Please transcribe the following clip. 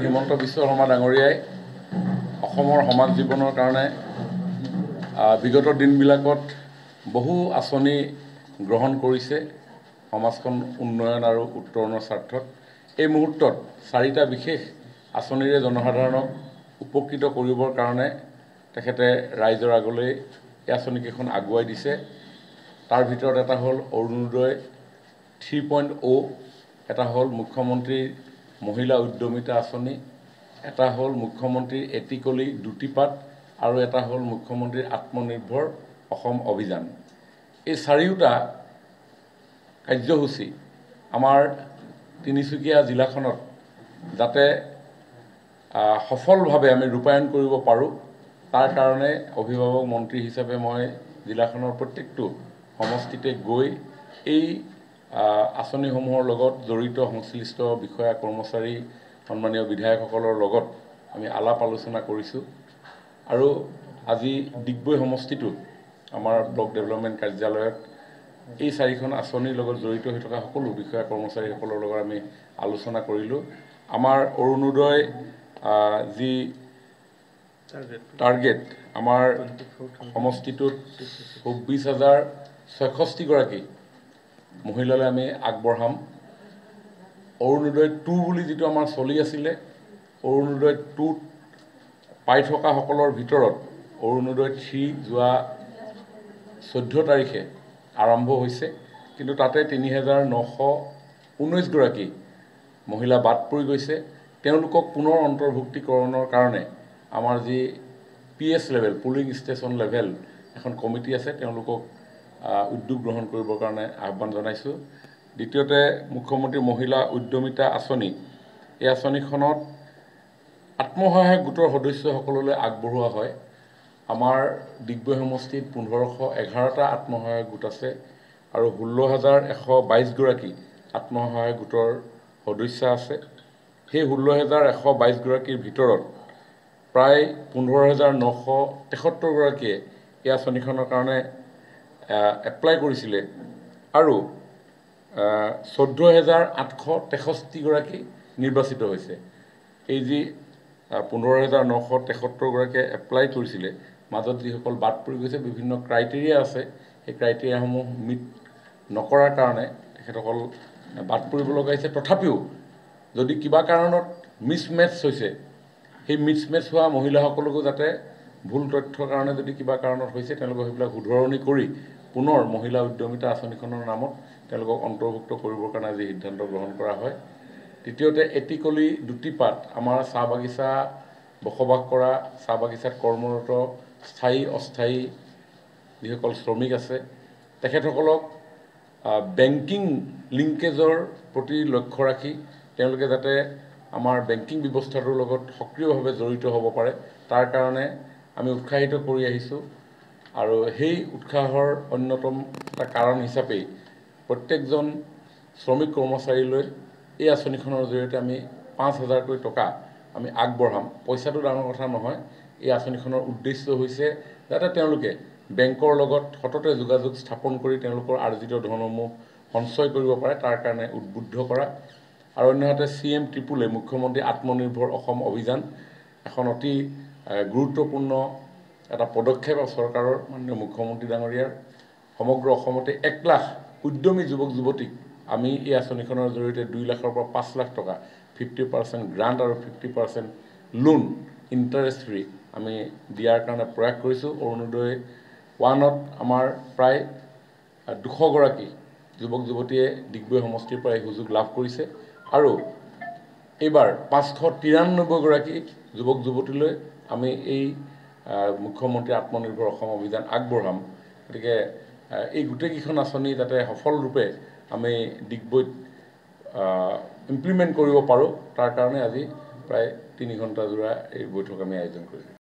হিমন্ত বিশ্ব শৰ্মা ডাঙৰীয়াই অসমৰ সমাজ জীৱনৰ কাৰণে বিগত দিনবিলাকত বহু আঁচনি গ্ৰহণ কৰিছে সমাজখন উন্নয়ন আৰু উত্তৰণৰ স্বাৰ্থত। এই মুহূৰ্তত 4টা বিশেষ আঁচনিৰে জনসাধাৰণক উপকৃত কৰিবৰ কাৰণে তেখেতে ৰাইজৰ আগলৈ এই আঁচনিকেইখন আগুৱাই দিছে। তাৰ ভিতৰত এটা হ'ল অৰুণোদয় 3.0, এটা হ'ল মুখ্যমন্ত্ৰীৰ মহিলা উদ্যমিতা আঁচনি, এটা হ'ল মুখ্যমন্ত্ৰীৰ এটিকলি দুটিপাত আৰু এটা হ'ল মুখ্যমন্ত্ৰীৰ আত্মনিৰ্ভৰ অসম অভিযান। এই 4টা কাৰ্যসূচী আমাৰ তিনিচুকীয়া জিলাখনত যাতে সফলভাৱে আমি ৰূপায়ণ কৰিব পাৰোঁ, তাৰ কাৰণে অভিভাৱক মন্ত্ৰী হিচাপে মই জিলাখনৰ প্ৰত্যেকটো সমষ্টিতে গৈ এই আঁচনিসমূহৰ লগত জড়িত সংশ্লিষ্ট বিষয়া কৰ্মচাৰী সন্মানীয় বিধায়কসকলৰ লগত আমি আলাপ আলোচনা কৰিছোঁ। আৰু আজি ডিগবৈ সমষ্টিটোত আমাৰ ব্লক ডেভেলপমেণ্ট কাৰ্যালয়ত এই 4খন আঁচনিৰ লগত জড়িত হৈ থকা সকলো বিষয়া কৰ্মচাৰীসকলৰ লগত আমি আলোচনা কৰিলোঁ। আমাৰ অৰুণোদয় যি টাৰ্গেট, আমাৰ সমষ্টিটোত 24,066গৰাকী মহিলালৈ আমি আগবঢ়াম। অৰুণোদয় 2 বুলি যিটো আমাৰ চলি আছিলে, অৰুণোদয় 2ত পাই থকাসকলৰ ভিতৰত অৰুণোদয় 3 যোৱা 14 তাৰিখে আৰম্ভ হৈছে, কিন্তু তাতে 3,919গৰাকী মহিলা বাদ পৰি গৈছে। তেওঁলোকক পুনৰ অন্তৰ্ভুক্তিকৰণৰ কাৰণে আমাৰ যি PS level, polling station level এখন কমিটি আছে, তেওঁলোকক উদ্যোগ গ্ৰহণ কৰিবৰ কাৰণে আহ্বান জনাইছোঁ। দ্বিতীয়তে মুখ্যমন্ত্ৰী মহিলা উদ্যমিতা আঁচনি, এই আঁচনিখনত আত্মসহায়ক গোটৰ সদস্যসকললৈ আগবঢ়োৱা হয়। আমাৰ ডিগবৈ সমষ্টিত 1511টা আত্মসহায়ক গোট আছে আৰু 16,122গৰাকী আত্মসহায়ক গোটৰ সদস্য আছে। সেই 16,122গৰাকীৰ ভিতৰত প্ৰায় 15,973গৰাকীয়ে এই আঁচনিখনৰ কাৰণে এপ্লাই কৰিছিলে আৰু 14,863গৰাকী নিৰ্বাচিত হৈছে। এই যি 15,973গৰাকীয়ে এপ্লাই কৰিছিলে, মাজত যিসকল বাদ পৰি গৈছে, বিভিন্ন ক্ৰাইটেৰিয়া আছে, সেই ক্ৰাইটেৰিয়াসমূহ মিট নকৰাৰ কাৰণে তেখেতসকল বাদ পৰিব লগা হৈছে। তথাপিও যদি কিবা কাৰণত মিছমেটছ হৈছে, সেই মিছমেটছ হোৱা মহিলাসকলকো যাতে ভুল তথ্যৰ কাৰণে যদি কিবা কাৰণত হৈছে, তেওঁলোকক সেইবিলাক শুধৰণি কৰি পুনৰ মহিলা উদ্যমিতা আঁচনিখনৰ নামত তেওঁলোকক অন্তৰ্ভুক্ত কৰিবৰ কাৰণে আজি সিদ্ধান্ত গ্ৰহণ কৰা হয়। তৃতীয়তে এটিকলি দুটিপাত, আমাৰ চাহ বাগিচা বসবাস কৰা, চাহ বাগিচাত কৰ্মৰত স্থায়ী অস্থায়ী যিসকল শ্ৰমিক আছে, তেখেতসকলক বেংকিং লিংকেজৰ প্ৰতি লক্ষ্য ৰাখি তেওঁলোকে যাতে আমাৰ বেংকিং ব্যৱস্থাটোৰ লগত সক্ৰিয়ভাৱে জড়িত হ'ব পাৰে, তাৰ কাৰণে আমি উৎসাহিত কৰি আহিছোঁ। আৰু সেই উৎসাহৰ অন্যতম এটা কাৰণ হিচাপেই প্ৰত্যেকজন শ্ৰমিক কৰ্মচাৰীলৈ এই আঁচনিখনৰ জৰিয়তে আমি 5,000কৈ টকা আমি আগবঢ়াম। পইচাটো ডাঙৰ কথা নহয়, এই আঁচনিখনৰ উদ্দেশ্য হৈছে যাতে তেওঁলোকে বেংকৰ লগত সততে যোগাযোগ স্থাপন কৰি তেওঁলোকৰ আৰ্জিত ধনসমূহ সঞ্চয় কৰিব পাৰে, তাৰ কাৰণে উদ্বুদ্ধ কৰা। আৰু অন্যহাতে CM ট্ৰিপুলে মুখ্যমন্ত্ৰী আত্মনিৰ্ভৰ অসম অভিযান, এখন অতি গুৰুত্বপূৰ্ণ এটা পদক্ষেপ চৰকাৰৰ মাননীয় মুখ্যমন্ত্ৰী ডাঙৰীয়াৰ। সমগ্ৰ অসমতে 1 লাখ উদ্যমী যুৱক যুৱতীক আমি এই আঁচনিখনৰ জৰিয়তে 2 লাখৰ পৰা 5 লাখ টকা 50% গ্ৰাণ্ট আৰু 50% লোন ইণ্টাৰেষ্ট ফ্ৰী আমি দিয়াৰ কাৰণে প্ৰয়াস কৰিছোঁ। অৰুণোদয় 1ত আমাৰ প্ৰায় 200গৰাকী যুৱক যুৱতীয়ে ডিগবৈ সমষ্টিৰ পৰা এই সুযোগ লাভ কৰিছে আৰু এইবাৰ 593গৰাকী যুৱক যুৱতীলৈ আমি এই মুখ্যমন্ত্ৰী আত্মনিৰ্ভৰ অসম অভিযান আগবঢ়াম। গতিকে এই গোটেইকেইখন আঁচনি যাতে সফলৰূপে আমি ডিগবৈত ইমপ্লিমেণ্ট কৰিব পাৰোঁ, তাৰ কাৰণে আজি প্ৰায় 3 ঘণ্টা জোৰা এই বৈঠক আমি আয়োজন কৰিলোঁ।